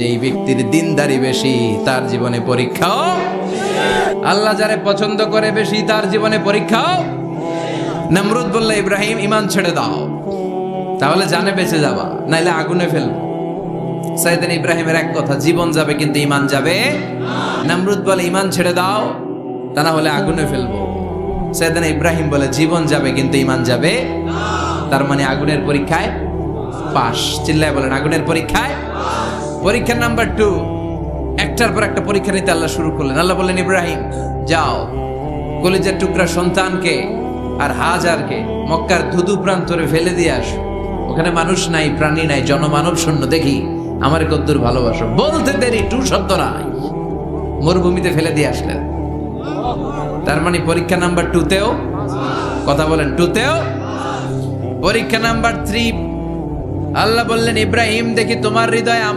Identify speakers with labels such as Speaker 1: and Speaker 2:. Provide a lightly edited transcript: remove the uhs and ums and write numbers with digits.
Speaker 1: যেই ব্যক্তির দিনদারি বেশি তার জীবনে পরীক্ষাও, আল্লাহ যারে পছন্দ করে বেশি তার জীবনে পরীক্ষাও। নমরুদ বলল, ইব্রাহিম ঈমান ছেড়ে দাও, তাহলে জানে বেঁচে যাবা, নাইলে আগুনে ফেলবো। সাইয়েদনা ইব্রাহিমের এক কথা, জীবন যাবে কিন্তু ঈমান যাবে। নমরুদ বলে, ঈমান ছেড়ে দাও, তা না হলে আগুনে ফেলবো। সাইয়েদনা ইব্রাহিম বলে, জীবন যাবে কিন্তু ঈমান যাবে। তার মানে আগুনের পরীক্ষায় পাস। চিল্লায় বলেন, আগুনের পরীক্ষায়। পরীক্ষা নাম্বার 2, একটার পর একটা পরীক্ষা নিতে আল্লাহ শুরু করলেন। আল্লাহ বললেন, ইব্রাহিম যাও, কলিজার টুকরা সন্তানকে আর হাজারকে মক্কার ধুধু প্রান্তরে ফেলে দিয়ে আসো। ওখানে মানুষ নাই, প্রাণী নাই, জনমানব শূন্য, দেখি আমার কদ্দুর ভালোবাসো। বলতে দেরি, টু শব্দ নাই, মরুভূমিতে ফেলে দিয়ে আসলেন। তার মানে পরীক্ষা নাম্বার 2তেও, কথা বলেন, 2তেও। পরীক্ষা নাম্বার 3, আল্লাহ বললেন, ইব্রাহিম দেখি তোমার হৃদয়ে